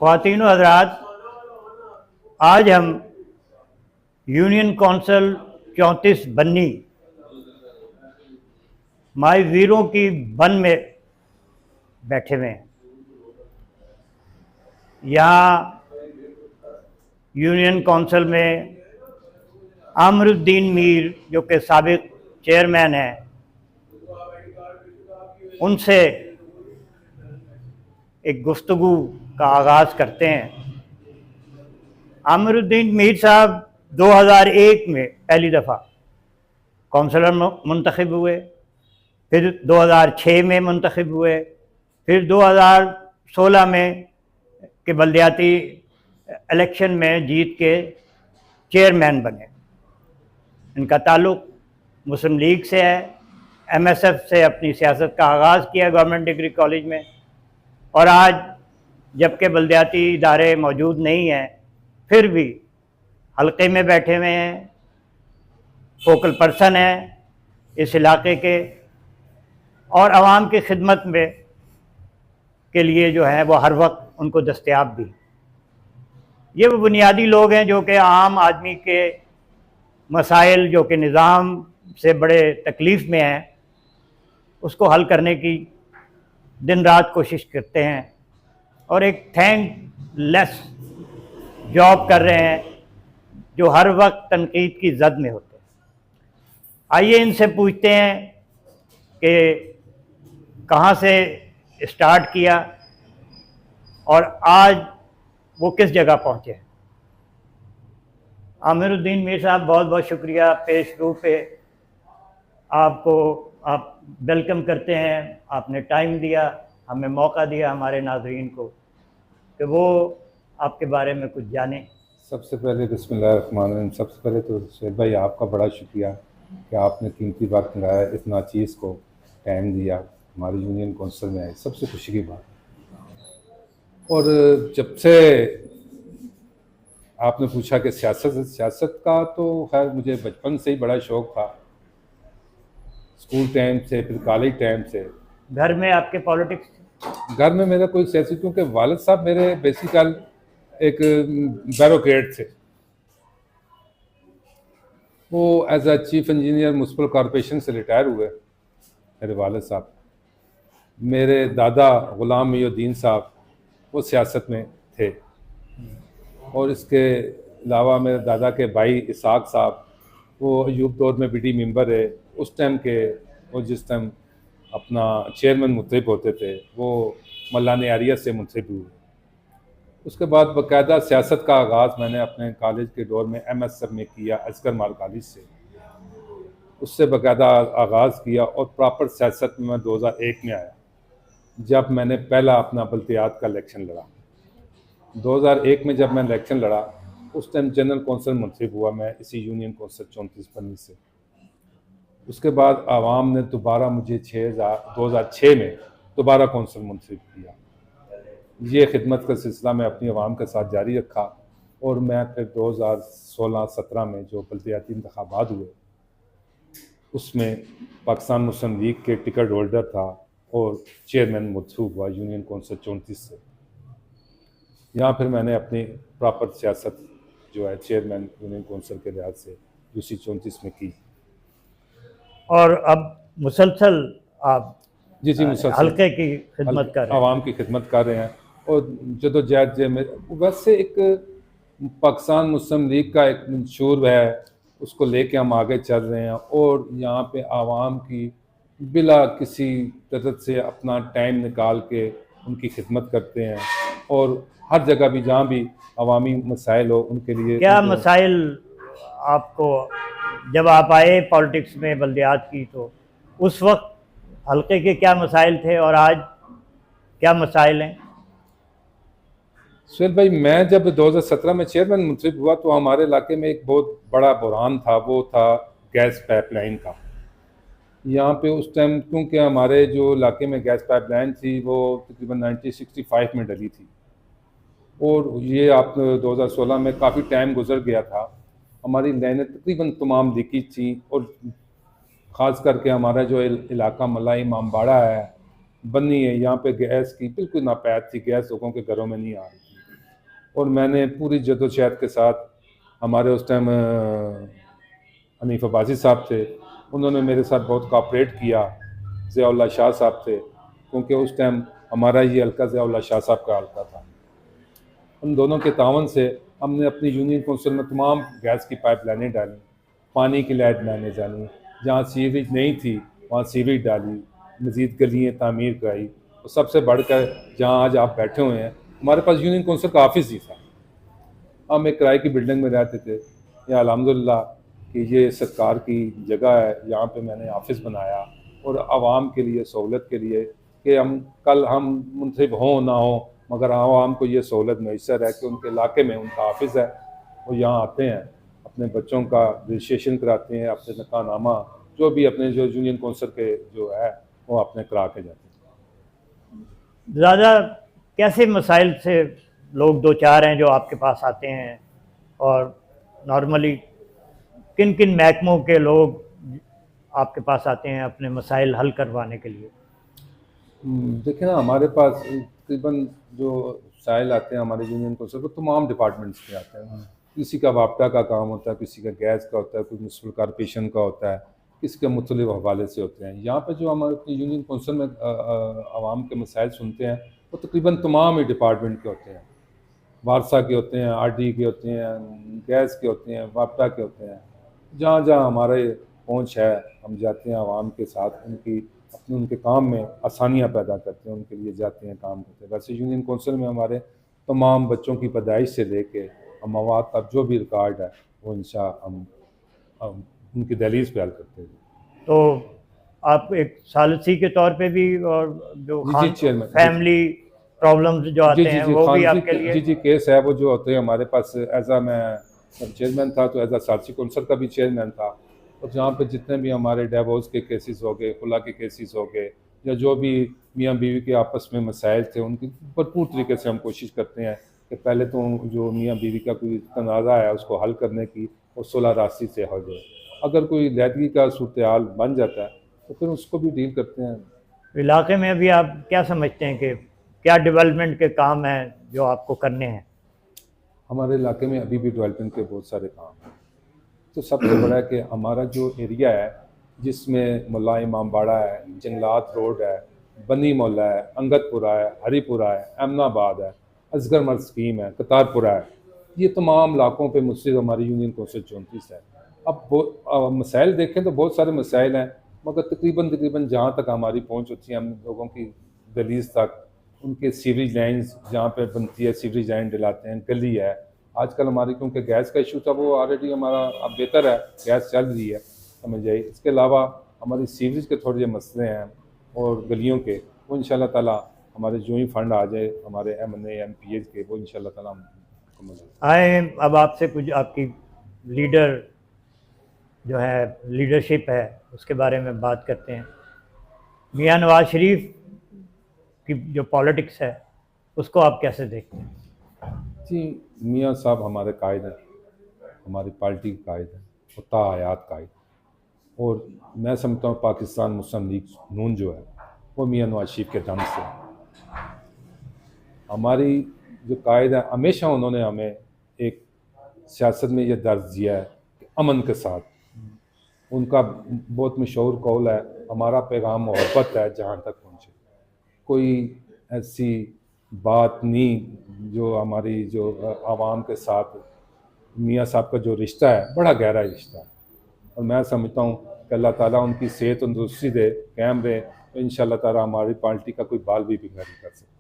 ख्वातीन व हज़रात, आज हम यूनियन कौंसिल 34 बन्नी माई वीरों की बन में बैठे हुए हैं। यहाँ यूनियन कौंसिल में आमरुद्दीन मीर जो कि साबिक चेयरमैन हैं, उनसे एक गुफ्तगू का आगाज़ करते हैं। आमरुद्दीन मीर साहब 2001 में पहली दफ़ा कौंसलर मुंतखब हुए, फिर 2006 में मुंतखब हुए, फिर 2016 में के बल्दियाती इलेक्शन में जीत के चेयरमैन बने। इनका ताल्लुक़ मुस्लिम लीग से है। MSF से अपनी सियासत का आगाज़ किया गवर्नमेंट डिग्री कॉलेज में, और आज जबकि बल्दियाती इदारे मौजूद नहीं हैं फिर भी हल्के में बैठे हुए हैं, फोकल पर्सन हैं इस इलाके के, और आवाम की खिदमत में के लिए जो है वो हर वक्त उनको दस्तयाब भी। ये वो बुनियादी लोग हैं जो कि आम आदमी के मसाइल जो कि निज़ाम से बड़े तकलीफ़ में हैं उसको हल करने की दिन रात कोशिश करते हैं, और एक थैंकलेस जॉब कर रहे हैं जो हर वक्त तनकीद की जद में होते हैं। आइए इनसे पूछते हैं कि कहाँ से स्टार्ट किया और आज वो किस जगह पहुँचे हैं। आमिरुद्दीन मीर साहब, बहुत बहुत शुक्रिया पेश रू पे आपको आप वेलकम करते हैं। आपने टाइम दिया, हमें मौका दिया हमारे नाज़रीन को कि वो आपके बारे में कुछ जाने। सबसे पहले बिस्मिल्लाहिर्रहमानिर्रहीम। सबसे पहले तो शेर भाई आपका बड़ा शुक्रिया कि आपने कीमती वक्त लगाया, इतना चीज़ को टाइम दिया, हमारी यूनियन कौंसिल में आए, सबसे खुशी की बात। और जब से आपने पूछा कि सियासत का, तो खैर मुझे बचपन से ही बड़ा शौक़ था, स्कूल टाइम से, फिर कॉलेज टाइम से। घर में आपके पॉलिटिक्स? घर में मेरा कोई सियासी, क्योंकि वालिद साहब मेरे बेसिकल एक ब्यूरोक्रेट थे। वो as a chief engineer municipal corporation से रिटायर हुए मेरे वालिद साहब। मेरे दादा ग़ुलाम मोइनुद्दीन साहब वो सियासत में थे, और इसके अलावा मेरे दादा के भाई इसाक साहब वो अयूब दौर में BD मेंबर है उस टाइम के। वो जिस टाइम अपना चेयरमैन मुंतखब होते थे वो मल्लाने आरिया से मुंतखब हुए। उसके बाद बाकायदा सियासत का आगाज़ मैंने अपने कॉलेज के दौर में MSF में किया, असगर मार कॉलेज से। उससे बाकायदा आगाज़ किया और प्रॉपर सियासत में मैं 2001 में आया, जब मैंने पहला अपना बल्दियात का इलेक्शन लड़ा। 2001 में जब मैं इलेक्शन लड़ा उस टाइम जनरल कौंसिल मुंतखब हुआ मैं इसी यूनियन कौंसिल 34 बन्नी से। उसके बाद आवाम ने दोबारा मुझे 2006 में दोबारा कौंसिल मुंतखब किया। ये खिदमत का सिलसिला मैं अपनी आवाम के साथ जारी रखा, और मैं फिर 2016-17 में जो बल्दियाती इंतखाबात हुए उसमें पाकिस्तान मुस्लिम लीग के टिकट होल्डर था और चेयरमैन मुंतखब हुआ यूनियन कौंसिल 34 से। यहाँ फिर मैंने अपनी प्रॉपर सियासत जो है चेयरमैन यूनियन कौंसिल के लिहाज से UC 34 में की। और अब मुसलसल आप जी मुसलसल हल्के की खिदमत कर रहे हैं, आवाम की खिदमत कर रहे हैं। और जदोजहद में वैसे एक पाकिस्तान मुस्लिम लीग का एक मंशूर है, उसको लेके हम आगे चल रहे हैं, और यहाँ पे आवाम की बिला किसी तरह से अपना टाइम निकाल के उनकी खिदमत करते हैं, और हर जगह भी जहाँ भी अवामी मसाइल हो उनके लिए। क्या मसाइल आपको, जब आप आए पॉलिटिक्स में बल्दियात की, तो उस वक्त हल्के के क्या मसाइल थे और आज क्या मसाइल हैं? सुहेल भाई, मैं जब 2017 में चेयरमैन मुंतखब हुआ तो हमारे इलाके में एक बहुत बड़ा बुरहान था, वो था गैस पाइपलाइन का। यहाँ पे उस टाइम क्योंकि हमारे जो इलाके में गैस पाइपलाइन थी वो तकरीबन 1965 में डली थी, और ये आप 2016 में काफ़ी टाइम गुजर गया था। हमारी लाइनें तकरीबन तमाम लीकेज थी, और ख़ास करके हमारा जो इलाका मलाई इमामबाड़ा है, बन्नी है, यहाँ पे गैस की बिल्कुल नापैद थी, गैस लोगों के घरों में नहीं आ रही थी। और मैंने पूरी जद्दोजहद के साथ, हमारे उस टाइम हनीफ अब्बासी साहब थे, उन्होंने मेरे साथ बहुत कोऑपरेट किया। ज़ियाउल्लाह शाह साहब थे, क्योंकि उस टाइम हमारा ये हल्का ज़ियाउल्लाह शाह साहब का हल्का था। उन दोनों के तावन से हमने अपनी यूनियन कौंसिल में तमाम गैस की पाइपलाइनें डाली, पानी की लाइट मैंने जानी, जहाँ सीवरेज नहीं थी वहाँ सीवरेज डाली, मज़ीद गलियाँ तामीर कराई। और सबसे बढ़कर जहाँ आज आप बैठे हुए हैं, हमारे पास यूनियन कौंसिल का ऑफिस ही था। हम एक किराए की बिल्डिंग में रहते थे। या अल्हम्दुलिल्लाह कि ये सरकार की जगह है, यहाँ पे मैंने ऑफिस बनाया और आवाम के लिए, सहूलत के लिए, कि हम मुंतखब हों ना हो, मगर आवाम को ये सहूलत मैसर है कि उनके इलाके में उनका ऑफिस है, वो यहाँ आते हैं, अपने बच्चों का रजिस्ट्रेशन कराते हैं, अपने निकाहनामा जो भी अपने जो यूनियन कौंसिल के जो है वो अपने करा के जाते हैं। ज़्यादा कैसे मसाइल से लोग दो चार हैं जो आपके पास आते हैं, और नॉर्मली किन किन महकमों के लोग आपके पास आते हैं अपने मसाइल हल करवाने के लिए? देखिए ना, हमारे पास तकरीबन जो साइल आते हैं हमारे यूनियन कौंसिल को, तमाम डिपार्टमेंट्स के आते हैं। किसी का वापडा का काम होता है, किसी का गैस का होता है, कोई म्यूनसिपल कॉर्पोरेशन का होता है, किसी के मुख्तलिफ हवाले से होते हैं। यहाँ पे जो हमारे अपनी यूनियन कौंसिल में आवाम के मसाइल सुनते हैं, वो तकरीबन तमाम ही डिपार्टमेंट के होते हैं। वारसा के होते हैं, आरडी के होते हैं, गैस के होते हैं, वापडा के होते हैं। जहाँ जहाँ हमारे पहुँच है, हम जाते हैं आवाम के साथ, उनके काम में आसानियाँ पैदा करते हैं, उनके लिए जाते हैं, काम करते हैं। वैसे यूनियन कौंसिल में हमारे तमाम बच्चों की पैदाइश से लेके हम मवाद का जो भी रिकॉर्ड है वो हम उनकी दहलीज पे हल करते हैं। तो आप एक सालसी के तौर पे भी, और जो जी चेयरमैन, फैमिली प्रॉब्लम्स जो आते हैं वो भी आपके लिए? जी केस है वो जो होते हैं हमारे पास। मैं चेयरमैन था तो एज आ सालसी कौंसिल का भी चेयरमैन था, और जहाँ पे जितने भी हमारे डिवोर्स के केसेस हो गए, खुला के केसेस हो गए, या जो भी मियाँ बीवी के आपस में मसाइल थे, उनकी भरपूर तरीके से हम कोशिश करते हैं कि पहले तो जो मियाँ बीवी का कोई तनाज़ा है उसको हल करने की, और सुलह रास्ती से हल जाए। अगर कोई लैदगी का सूरत हाल बन जाता है तो फिर उसको भी डील करते हैं। इलाके में अभी आप क्या समझते हैं कि क्या डेवलपमेंट के काम हैं जो आपको करने हैं? हमारे इलाके में अभी भी डेवलपमेंट के बहुत सारे काम हैं। तो सबसे बड़ा है कि हमारा जो एरिया है, जिसमें मुल्ला इमामबाड़ा है, जंगलात रोड है, बनी मोहल्ला है, अंगदपुरा है, हरीपुरा है, अमनाबाद है, असगर मर्द स्कीम है, कतारपुरा है, ये तमाम इलाकों पे मुझसे हमारी यूनियन कौंसिल 34 है। अब मसाइल देखें तो बहुत सारे मसाइल हैं, मगर तकरीबन जहाँ तक हमारी पहुँच होती है, हम लोगों की दहलीज तक, उनके सीवरेज लाइन्स जहाँ पे बनती है, सीवरेज लाइन डलाते हैं, गली है। आजकल हमारी क्योंकि गैस का इशू था वो ऑलरेडी हमारा अब बेहतर है, गैस चल रही है, समझ जाइए। इसके अलावा हमारी सीवरेज के थोड़े मसले हैं और गलियों के, वो इंशाल्लाह ताला हमारे जो ही फंड आ जाए हमारे MNA MPH के, वो इंशाल्लाह ताला मुकम्मल आए। अब आपसे कुछ आपकी लीडर जो है, लीडरशिप है, उसके बारे में बात करते हैं। मियाँ नवाज शरीफ की जो पॉलिटिक्स है उसको आप कैसे देखते हैं? जी, मियाँ साहब हमारे कायद हैं, हमारी पार्टी के कायद हैं, और ताहयात कायद। और मैं समझता हूँ पाकिस्तान मुस्लिम लीग नून जो है वो मियाँ नवाज शरीफ के दम से हमारी जो कायद है, हमेशा उन्होंने हमें एक सियासत में ये दर्ज दिया है कि अमन के साथ। उनका बहुत मशहूर कौल है, हमारा पैगाम मोहब्बत है जहाँ तक पहुँचे। कोई ऐसी बात नहीं जो हमारी जो आवाम के साथ मियाँ साहब का जो रिश्ता है, बड़ा गहरा रिश्ता है। और मैं समझता हूँ कि अल्लाह ताला उनकी सेहत तंदुरुस्ती दे, कायम रहे, तो इंशाल्लाह ताला हमारी पार्टी का कोई बाल भी बिगड़ नहीं कर सकता।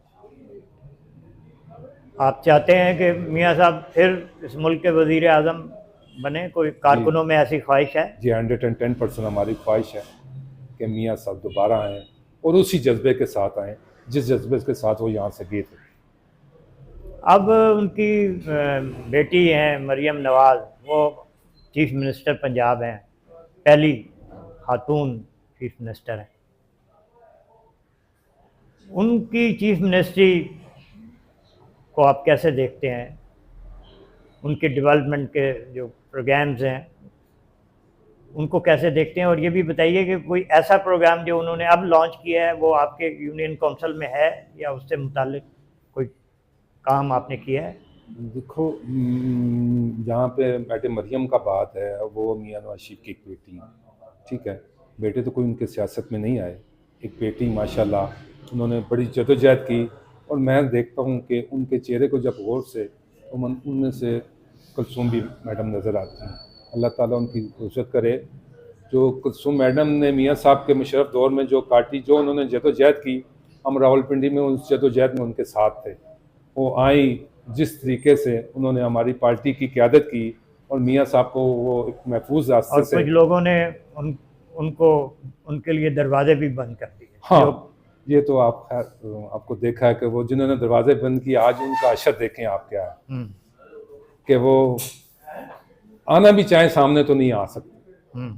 आप चाहते हैं कि मियाँ साहब फिर इस मुल्क के वज़ीर आज़म बने? कोई कारकुनों में ऐसी ख्वाहिश है? जी 110% हमारी ख्वाहिश है कि मियाँ साहब दोबारा आएँ और उसी जज्बे के साथ आएँ जिस जज्बे के साथ वो यहाँ से गए थे। अब उनकी बेटी हैं मरियम नवाज़, वो चीफ मिनिस्टर पंजाब हैं, पहली खातून चीफ मिनिस्टर हैं। उनकी चीफ मिनिस्ट्री को आप कैसे देखते हैं? उनके डेवलपमेंट के जो प्रोग्राम्स हैं उनको कैसे देखते हैं? और ये भी बताइए कि कोई ऐसा प्रोग्राम जो उन्होंने अब लॉन्च किया है वो आपके यूनियन काउंसिल में है, या उससे मुताल्लिक कोई काम आपने किया है? देखो, जहाँ पे मैडम मरियम का बात है, वो मियां नवाज शरीफ की एक बेटी हैं, ठीक है। बेटे तो कोई उनके सियासत में नहीं आए, एक बेटी माशाल्लाह उन्होंने बड़ी जदोजहद की। और मैं देखता हूँ कि उनके चेहरे को जब गौर से, तो उनमें से कुलसूम भी मैडम नज़र आती हैं। अल्लाह ताला उनकी हिफाजत करे। जो कुलसूम मैडम ने मियाँ साहब के मुशर्रफ दौर में जो काटी, जो उन्होंने जदोजहद की, हम रावलपिंडी में उस जदोजहद में उनके साथ थे। वो आई, जिस तरीके से उन्होंने हमारी पार्टी की क़यादत की और मियाँ साहब को वो एक महफूज रास्ते और से। कुछ लोगों ने उनको उनके लिए दरवाजे भी बंद कर दिए। हाँ, ये तो आप खैर आपको देखा है कि वो जिन्होंने दरवाजे बंद किए, आज उनका अशर देखें आप क्या है, कि वो आना भी चाहे सामने तो नहीं आ सकते।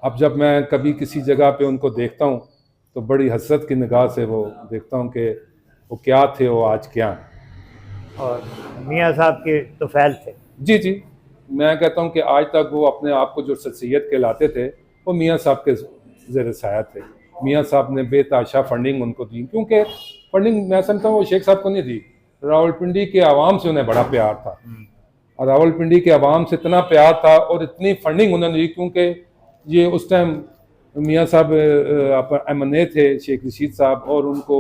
अब जब मैं कभी किसी जगह पे उनको देखता हूँ, तो बड़ी हसरत की निगाह से वो देखता हूँ कि वो क्या थे, वो आज क्या हैं। और मियाँ साहब के तो फैल थे। जी जी, मैं कहता हूँ कि आज तक वो अपने आप को जो शख्सियत कहलाते थे, वो मियाँ साहब के ज़ेर साया थे। मियाँ साहब ने बेताशा फंडिंग उनको दी, क्योंकि फंडिंग मैं समझता हूँ वो शेख साहब को नहीं दी, रावलपिंडी के आवाम से उन्हें बड़ा प्यार था। और रावलपिंडी के आवाम से इतना प्यार था और इतनी फंडिंग उन्होंने दी, क्योंकि ये उस टाइम मियाँ साहब एमएनए थे, शेख रशीद साहब, और उनको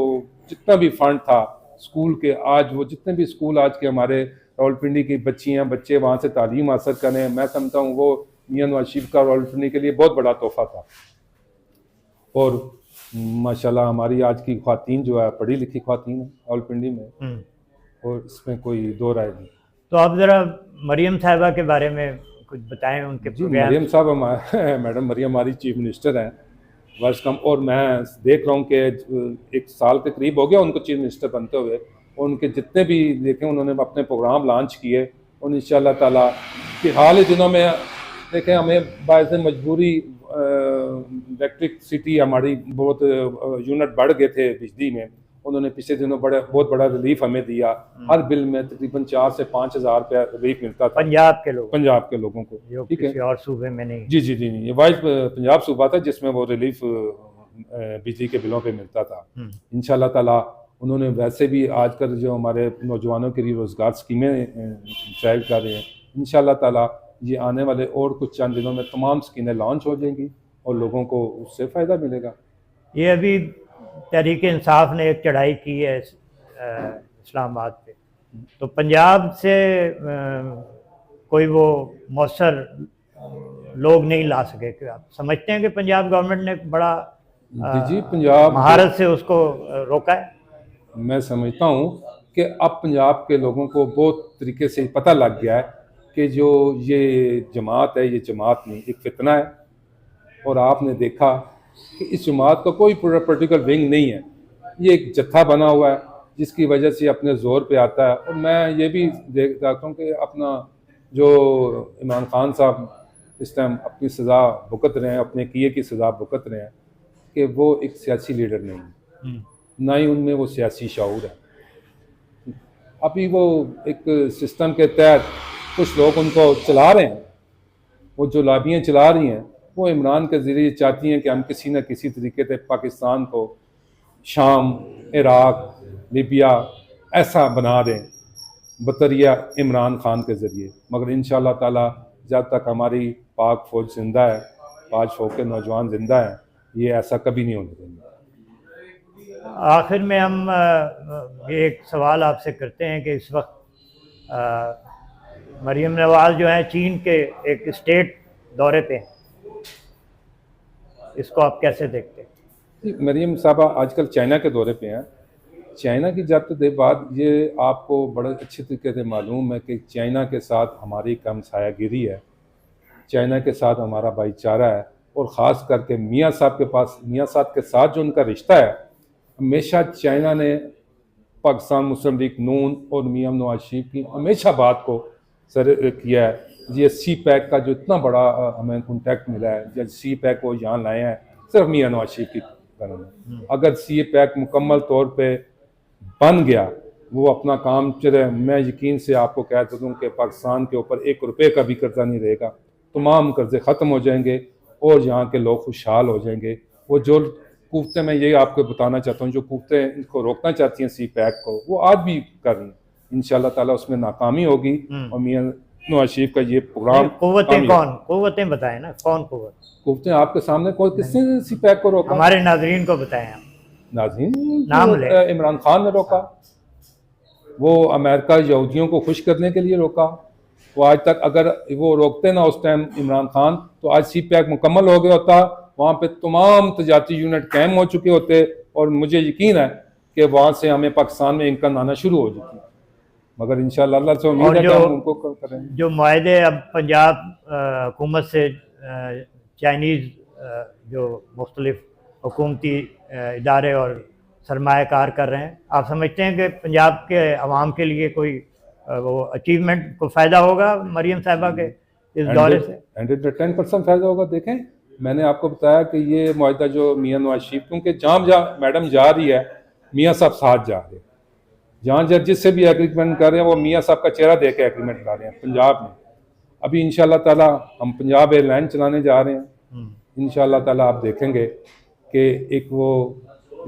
जितना भी फंड था स्कूल के, आज वो जितने भी स्कूल आज के हमारे रावलपिंडी की बच्चियाँ बच्चे वहाँ से तालीम हासिल करें, मैं समझता हूँ वो मियाँ नवाज शरीफ का रावलपिंडी के लिए बहुत बड़ा तोहफा था। और माशाल्लाह हमारी आज की ख्वातीन जो है पढ़ी लिखी ख्वातीन है रावलपिंडी में, और इसमें कोई दो राय नहीं। तो आप ज़रा मरियम साहिबा के बारे में कुछ बताएं, उनके जी, प्रोग्राम। मरियम साहब मैडम मरियम हमारी चीफ मिनिस्टर हैं वर्ष कम, और मैं देख रहा हूँ कि 1 साल के करीब हो गया उनको चीफ मिनिस्टर बनते हुए। और उनके जितने भी देखें उन्होंने अपने प्रोग्राम लॉन्च किए, और इंशाल्लाह ताला कि हाल ही दिनों में देखें हमें बायस मजबूरी इलेक्ट्रिक सिटी हमारी बहुत यूनिट बढ़ गए थे बिजली में, उन्होंने पिछले दिनों बहुत बड़ा रिलीफ हमें दिया। हर बिल में तकरीबन 4 से 5 हज़ार रुपया रिलीफ मिलता था पंजाब के लोगों को, ठीक है। किसी और सूबे में नहीं। जी जी जी नहीं, ये वाइज पंजाब सूबा था जिसमें वो रिलीफ बिजली के बिलों पे मिलता था। इंशाल्लाह ताला उन्होंने वैसे भी आजकल जो हमारे नौजवानों के लिए रोज़गार स्कीमें जाहिर कर रहे हैं, इंशाल्लाह ताला ये आने वाले और कुछ चंद दिनों में तमाम स्कीमें लॉन्च हो जाएंगी और लोगों को उससे फ़ायदा मिलेगा। ये अभी तहरीक इंसाफ ने एक चढ़ाई की है इस्लामाबाद पे, तो पंजाब से कोई वो मौसर लोग नहीं ला सके। कि आप समझते हैं कि पंजाब गवर्नमेंट ने बड़ा जी पंजाब महारत से उसको रोका है? मैं समझता हूँ कि अब पंजाब के लोगों को बहुत तरीके से पता लग गया है कि जो ये जमात है, ये जमात नहीं, एक फितना है। और आपने देखा कि इस जमात का कोई पॉलिटिकल विंग नहीं है, ये एक जत्था बना हुआ है जिसकी वजह से अपने ज़ोर पे आता है। और मैं ये भी देख सकता हूँ कि अपना जो इमरान खान साहब इस टाइम अपनी सज़ा भुगत रहे हैं, अपने किए की सज़ा भुगत रहे हैं, कि वो एक सियासी लीडर नहीं है, ना ही उनमें वो सियासी शऊर है। अभी वो एक सिस्टम के तहत कुछ लोग उनको चला रहे हैं, वो जो लाबियाँ चला रही हैं वो इमरान के ज़रिए चाहती हैं कि हम किसी न किसी तरीके से पाकिस्तान को शाम, इराक़, लीबिया ऐसा बना दें बतरिया इमरान खान के ज़रिए। मगर इंशाल्लाह ताला जब तक हमारी पाक फ़ौज ज़िंदा है, 5 फौज के नौजवान ज़िंदा हैं, ये ऐसा कभी नहीं होने देंगे। आखिर में हम ये एक सवाल आपसे करते हैं कि इस वक्त मरियम नवाज जो है चीन के एक स्टेट दौरे पे हैं, इसको आप कैसे देखते हैं? मरियम साहबा आजकल चाइना के दौरे पे हैं। चाइना की जब तक बात, ये आपको बड़े अच्छे तरीके से मालूम है कि चाइना के साथ हमारी कम सायागिरी है, चाइना के साथ हमारा भाईचारा है, और ख़ास करके मियाँ साहब के साथ जो उनका रिश्ता है, हमेशा चाइना ने पाकिस्तान मुस्लिम लीग नून और मियाँ नवाज शरीफ की हमेशा बात को सर किया है। ये सी पैक का जो इतना बड़ा हमें कॉन्टैक्ट मिला है, जब सी पैक को यहाँ लाए हैं सिर्फ मियाँ नवाज शरीफ की कारण है। अगर सी पैक मुकम्मल तौर पे बन गया, वो अपना काम चले, मैं यकीन से आपको कह दूँ कि पाकिस्तान के ऊपर 1 रुपये का भी कर्जा नहीं रहेगा, तमाम कर्जे ख़त्म हो जाएंगे और यहाँ के लोग खुशहाल हो जाएंगे। वो जो कुफ्ते, मैं ये आपको बताना चाहता हूँ, जो कुफ्ते इनको रोकना चाहती हैं सी पैक को, वो आज भी कर रही हैं। इंशाल्लाह ताला उसमें नाकामी होगी और मियां नवाज शरीफ का ये प्रोग्राम कुव्वतें कौन, कुव्वतें बताएं ना, कौन कुव्वत? कुव्वतें आपके सामने कोई किसने सीपैक को रोका? हमारे नाजरीन को बताएं आप। नाज़रीन, नाम ले। इमरान खान ने रोका, वो अमेरिका यहूदियों को खुश करने के लिए रोका। वो आज तक अगर वो रोकते ना उस टाइम इमरान खान, तो आज सीपैक मुकम्मल हो गया होता, वहाँ पे तमाम तजारती यूनिट कायम हो चुके होते और मुझे यकीन है कि वहाँ से हमें पाकिस्तान में इनकम आना शुरू हो जाती। मगर इंशाल्लाह अल्लाह से उम्मीद है कि हम उनको करेंगे। जो मुआहदे अब पंजाब हुकूमत से चाइनीज़ जो मुख्तलिफ हुकूमती इदारे और सरमायाकार कर रहे हैं, आप समझते हैं कि पंजाब के अवाम के लिए कोई वो अचीवमेंट को फ़ायदा होगा मरीम साहिबा के इस दौरे से? 110% फ़ायदा होगा। देखें, मैंने आपको बताया कि ये मुआहदा जो मियां नवाज शरीफ, क्योंकि जहाँ मैडम जा रही है मियां साहब साथ जा रहे हैं, जहाँ जज से भी एग्रीमेंट कर रहे हैं वो मियां साहब का चेहरा देख के एग्रीमेंट कर रहे हैं पंजाब में। अभी इंशाल्लाह ताला हम पंजाब एयरलाइन चलाने जा रहे हैं। इंशाल्लाह ताला आप देखेंगे कि एक वो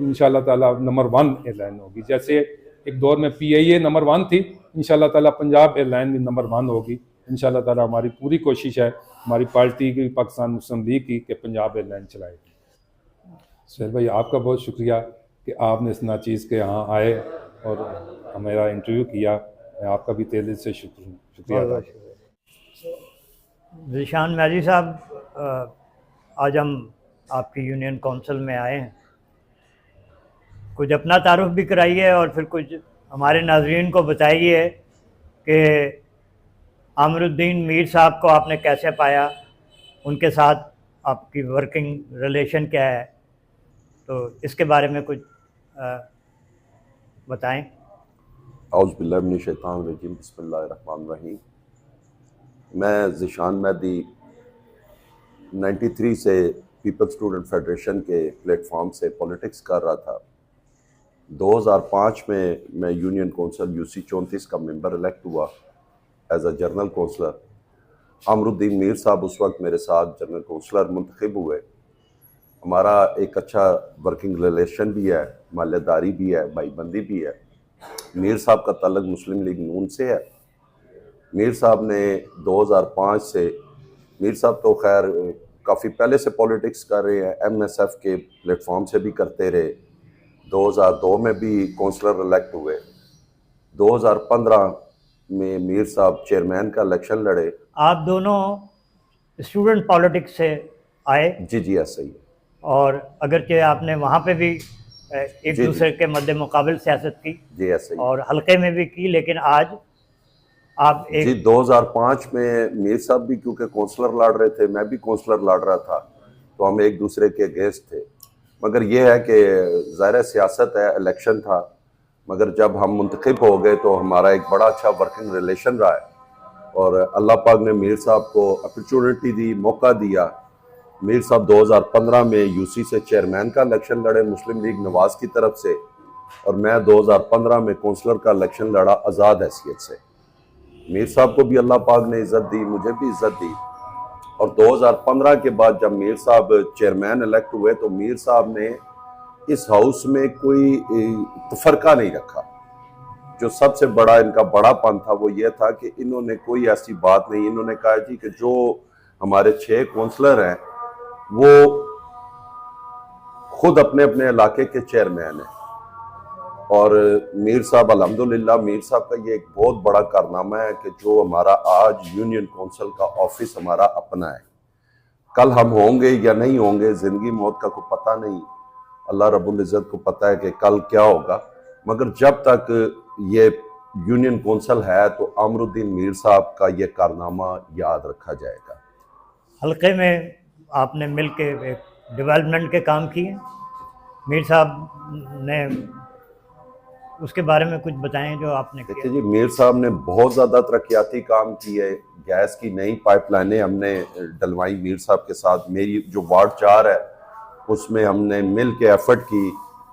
इंशाल्लाह ताला नंबर 1 एयरलाइन होगी। जैसे एक दौर में PIA नंबर 1 थी, इंशाल्लाह ताला पंजाब एयरलाइन भी नंबर 1 होगी। इंशाल्लाह ताला हमारी पूरी कोशिश है, हमारी पार्टी की, पाकिस्तान मुस्लिम लीग की, कि पंजाब एयरलाइन चलाएगी। सुहेल भाई, आपका बहुत शुक्रिया कि आपने इस नाचीज़ के यहाँ आए और हमारा इंटरव्यू किया। मैं आपका भी दिल से शुक्रिया अदा करता हूं। ज़ीशान म्याजी साहब, आज हम आपकी यूनियन काउंसिल में आए हैं, कुछ अपना तारुफ भी कराइए और फिर कुछ हमारे नाजरीन को बताइए कि आमरुद्दीन मीर साहब को आपने कैसे पाया, उनके साथ आपकी वर्किंग रिलेशन क्या है, तो इसके बारे में कुछ बताएं। औज़ु बिल्लाहि मिनश शैतानिर रजीम, बिस्मिल्लाहिर रहमानिर रहीम। मैं ज़ीशान मेहदी 93 से पीपल्स स्टूडेंट फेडरेशन के प्लेटफॉर्म से पॉलिटिक्स कर रहा था। 2005 में मैं यूनियन काउंसिल UC 34 का मेंबर इलेक्ट हुआ as a general councillor. Amaruddin Mir साहब उस वक्त मेरे साथ जनरल काउंसलर मुंतखब हुए। हमारा एक अच्छा वर्किंग रिलेशन भी है, मालेदारी भी है, भाईबंदी भी है। मीर साहब का ताल्लुक मुस्लिम लीग नून से है। मीर साहब ने 2005 से, मीर साहब तो खैर काफ़ी पहले से पॉलिटिक्स कर रहे हैं, MSF के प्लेटफॉर्म से भी करते रहे। 2002 में भी काउंसलर इलेक्ट हुए। 2015 में मीर साहब चेयरमैन का इलेक्शन लड़े। आप दोनों स्टूडेंट पॉलिटिक्स से आए? जी ऐसा ही है। और अगरचे आपने वहाँ पे भी एक दूसरे के मद्दे मुकाबिल सियासत की, जी ऐसा ही, और हल्के में भी की, लेकिन आज आप एक जी 2005 में मीर साहब भी क्योंकि काउंसलर लड़ रहे थे, मैं भी काउंसलर लड़ रहा था, तो हम एक दूसरे के अगेंस्ट थे। मगर यह है कि ज़ाहिर सियासत है, इलेक्शन था, मगर जब हम मुंतखब हो गए तो हमारा एक बड़ा अच्छा वर्किंग रिलेशन रहा है और अल्लाह पाक ने मीर साहब को अपॉर्चुनिटी दी, मौका दिया। मीर साहब 2015 में UC से चेयरमैन का इलेक्शन लड़े मुस्लिम लीग नवाज की तरफ से, और मैं 2015 में काउंसलर का इलेक्शन लड़ा आज़ाद हैसियत से। मीर साहब को भी अल्लाह पाक ने इज़्ज़त दी, मुझे भी इज़्ज़त दी। और 2015 के बाद जब मीर साहब चेयरमैन इलेक्ट हुए तो मीर साहब ने इस हाउस में कोई तफरका नहीं रखा। जो सबसे बड़ा इनका बड़ापन था वो ये था कि इन्होंने कोई ऐसी बात नहीं, इन्होंने कहा जी कि जो हमारे 6 काउंसलर हैं वो खुद अपने अपने इलाके के चेयरमैन हैं। और मीर साहब अल्हम्दुलिल्लाह, मीर साहब का ये एक बहुत बड़ा कारनामा है कि जो हमारा आज यूनियन काउंसिल का ऑफिस हमारा अपना है। कल हम होंगे या नहीं होंगे, ज़िंदगी मौत का कोई पता नहीं, अल्लाह रब्बुल इज़्ज़त को पता है कि कल क्या होगा। मगर जब तक ये यूनियन काउंसिल है तो आमरुद्दीन मीर साहब का ये कारनामा याद रखा जाएगा। हल्के में आपने मिल के एक डेवलपमेंट के काम किए, मीर साहब ने उसके बारे में कुछ बताएं जो आपने किया। देखिए जी, मीर साहब ने बहुत ज़्यादा तरक्याती काम किए। गैस की नई पाइपलाइनें हमने डलवाई मीर साहब के साथ। मेरी जो वार्ड 4 है उसमें हमने मिल के एफर्ट की,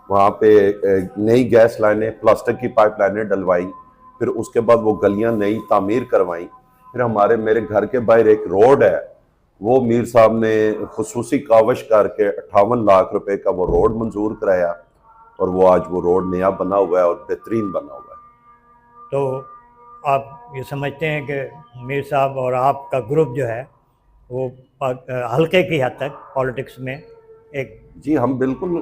वहाँ पे नई गैस लाइनें, प्लास्टिक की पाइपलाइनें डलवाई। फिर उसके बाद वो गलियाँ नई तामीर करवाई। फिर हमारे मेरे घर के बाहर एक रोड है, वो मीर साहब ने खुसूसी काविश करके 58 लाख रुपए का वो रोड मंजूर कराया और वो आज वो रोड नया बना हुआ है और बेहतरीन बना हुआ है। तो आप ये समझते हैं कि मीर साहब और आपका ग्रुप जो है वो हल्के की हद तक पॉलिटिक्स में एक जी हम बिल्कुल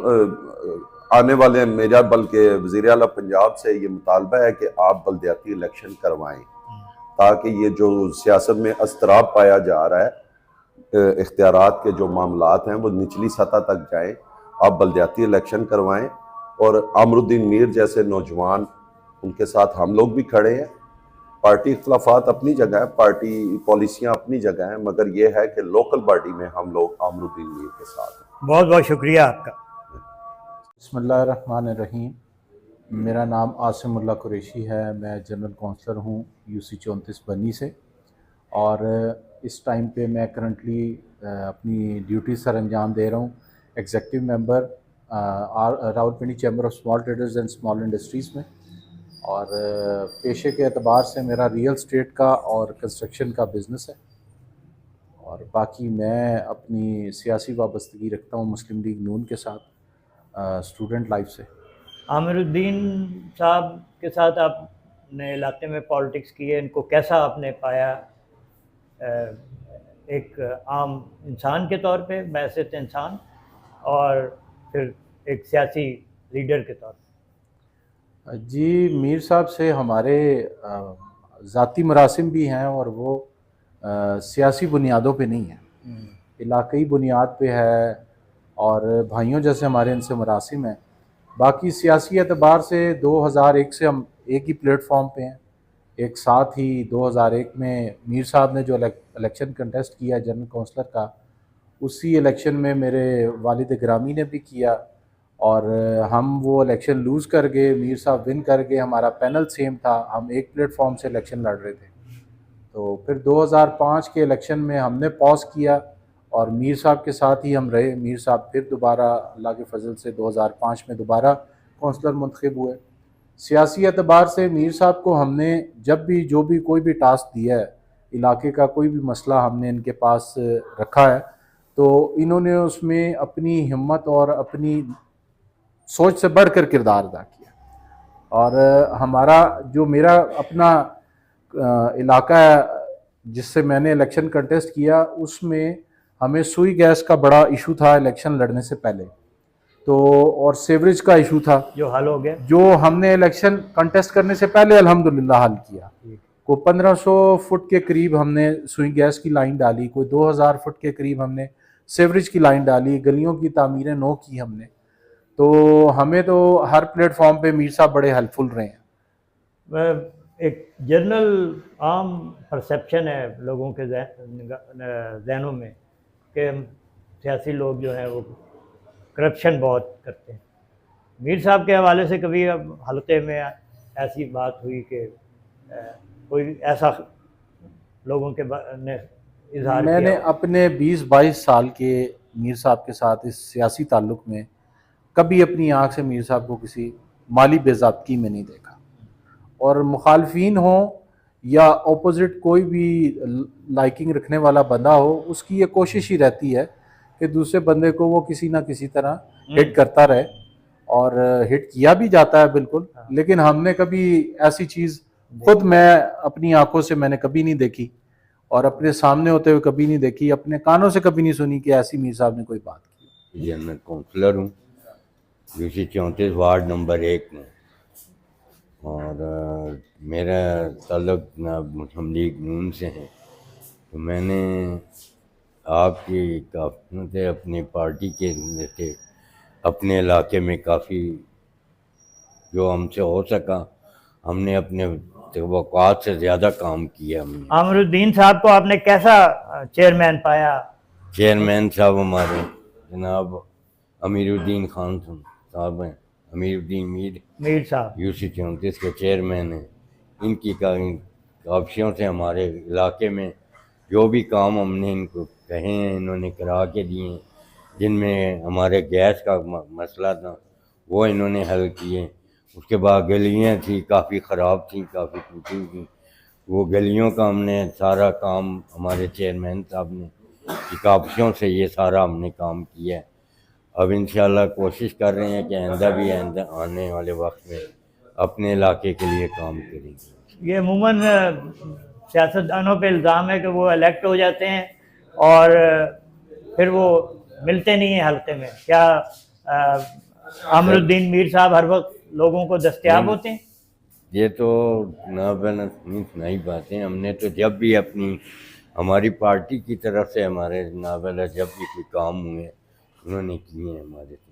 आने वाले हैं। मेरा बल्कि वज़ीर आला पंजाब से ये मुतालबा है कि आप बल्दियाती इलेक्शन करवाएं, ताकि ये जो सियासत में अस्तराब पाया जा रहा है, इख्तियारात के जो मामलात हैं वो निचली सतह तक जाएं। आप बल्दियाती इलेक्शन करवाएं और आमरुद्दीन मीर जैसे नौजवान, उनके साथ हम लोग भी खड़े हैं। पार्टी इख्तलाफात अपनी जगह है, पार्टी पॉलिसियाँ अपनी जगह हैं, मगर ये है कि लोकल बॉडी में हम लोग आमरुद्दीन मीर के साथ हैं। बहुत बहुत शुक्रिया आपका। बिस्मिल्लाहिर्रहमानिर्रहीम। मेरा नाम आसिमुल्लाह कुरैशी है। मैं जनरल काउंसलर हूँ UC 34 बनी से, और इस टाइम पे मैं करंटली अपनी ड्यूटी सर अंजाम दे रहा हूँ executive member Rawalpindi chamber of small traders and small industries में। और पेशे के एतबार से मेरा रियल स्टेट का और कंस्ट्रक्शन का बिज़नेस है, और बाकी मैं अपनी सियासी वाबस्तगी रखता हूँ मुस्लिम लीग नून के साथ स्टूडेंट लाइफ से। आमिरुद्दीन साहब के साथ आपने इलाके में पॉलिटिक्स की है, इनको कैसा आपने पाया एक आम इंसान के तौर पे, बैसित इंसान, और फिर एक सियासी लीडर के तौर पे? जी, मीर साहब से हमारे ज़ाती मरासिम भी हैं, और वो सियासी बुनियादों पे नहीं है, इलाक़ाई बुनियाद पे है, और भाइयों जैसे हमारे इनसे मरासिम हैं। बाकी सियासी एतबार से 2001 से हम एक ही प्लेटफॉर्म पे हैं। एक साथ ही 2001 में मीर साहब ने जो इलेक्शन कंटेस्ट किया जनरल काउंसलर का, उसी इलेक्शन में मेरे वालिद ग्रामी ने भी किया, और हम वो इलेक्शन लूज़ कर गए, मीर साहब विन कर गए। हमारा पैनल सेम था, हम एक प्लेटफॉर्म से इलेक्शन लड़ रहे थे। तो फिर 2005 के इलेक्शन में हमने पॉज किया और मीर साहब के साथ ही हम रहे। मीर साहब फिर दोबारा अल्लाह के फजल से 2005 में दोबारा काउंसलर मुंतखब हुए। सियासी एतबार से मीर साहब को हमने जब भी जो भी कोई भी टास्क दिया है, इलाके का कोई भी मसला हमने इनके पास रखा है, तो इन्होंने उसमें अपनी हिम्मत और अपनी सोच से बढ़कर किरदार अदा किया। और हमारा जो मेरा अपना इलाका है जिससे मैंने इलेक्शन कंटेस्ट किया, उसमें हमें सुई गैस का बड़ा इशू था इलेक्शन लड़ने से पहले, तो और सेवरेज का इशू था जो हल हो गया, जो हमने इलेक्शन कंटेस्ट करने से पहले अल्हम्दुलिल्लाह हल किया। को 1500 फुट के करीब हमने सुई गैस की लाइन डाली, कोई 2000 फुट के करीब हमने सेवरेज की लाइन डाली, गलियों की तामीरें नो की हमने। तो हमें तो हर प्लेटफॉर्म पे मीर साहब बड़े हेल्पफुल रहे हैं। एक जनरल आम परसेप्शन है लोगों के जहनों में कि सियासी लोग जो हैं वो करप्शन बहुत करते हैं। मीर साहब के हवाले से कभी अब हल्के में ऐसी बात हुई कि कोई ऐसा लोगों के ने इजहार किया? मैंने अपने 20-22 साल के मीर साहब के साथ इस सियासी ताल्लुक़ में कभी अपनी आँख से मीर साहब को किसी माली बेज़ाब्ती में नहीं देखा, और मुखालफीन हो या अपोजिट कोई भी लाइकिंग रखने वाला बंदा हो, उसकी ये कोशिश ही रहती है कि दूसरे बंदे को वो किसी ना किसी तरह हिट करता रहे, और हिट किया भी जाता है बिल्कुल। लेकिन हमने कभी ऐसी चीज़ खुद मैं अपनी आंखों से मैंने कभी नहीं देखी, और अपने सामने होते हुए कभी नहीं देखी, अपने कानों से कभी नहीं सुनी कि ऐसी मीर साहब ने कोई बात की। जनरल काउंसलर हूँ UC 34 वार्ड नंबर 1 में, और मेरा ताल्लुक मुस्लिम लीग नून से है। तो मैंने आपकी काफ़ी अपनी पार्टी के से अपने इलाके में काफ़ी जो हमसे हो सका हमने अपने औकात से ज़्यादा काम किया हमने। आमिरुद्दीन साहब को आपने कैसा चेयरमैन पाया? चेयरमैन साहब हमारे जनाब अमीरुद्दीन खान साहब हैं, अमीरुद्दीन मीर साहब UC 34 के चेयरमैन हैं। इनकी काफियों से हमारे इलाके में जो भी काम हमने इनको कहे हैं इन्होंने करा के दिए हैं। जिनमें हमारे गैस का मसला था वो इन्होंने हल किए। उसके बाद गलियाँ थी काफ़ी ख़राब थी, काफ़ी टूटी थी, वो गलियों का हमने सारा काम हमारे चेयरमैन साहब ने की काफियों से ये सारा हमने काम किया है। अब इंशाल्लाह कोशिश कर रहे हैं कि आइंदा भी आने वाले वक्त में अपने इलाके के लिए काम करेंगे। ये अमूमन सियासतदानों पे इल्ज़ाम है कि वो इलेक्ट हो जाते हैं और फिर वो मिलते नहीं हैं हल्के में। क्या अमरुद्दीन मीर साहब हर वक्त लोगों को दस्तयाब होते हैं? ये तो नई बातें, हमने तो जब भी अपनी हमारी पार्टी की तरफ से हमारे नावल जब भी कोई काम हुए उन्होंने किए हैं हमारे से।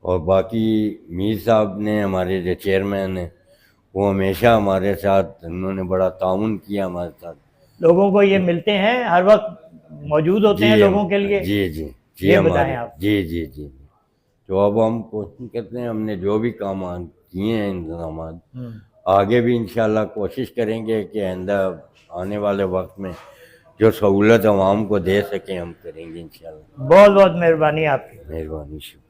और बाकी मीर साहब ने, हमारे जो चेयरमैन हैं, वो हमेशा हमारे साथ, उन्होंने बड़ा ताउन किया हमारे साथ। लोगों को ये मिलते हैं, हर वक्त मौजूद होते हैं लोगों के लिए? जी जी जी, ये हमारे बताएं आप। जी जी जी। तो अब हम कोशिश करते हैं, हमने जो भी काम किए हैं इंतजाम, आगे भी इंशाल्लाह कोशिश करेंगे कि आइंदा आने वाले वक्त में जो सहूलत आवाम को दे सकें हम करेंगे इंशाल्लाह। बहुत बहुत मेहरबानी आपकी। मेहरबानी, शुक्रिया।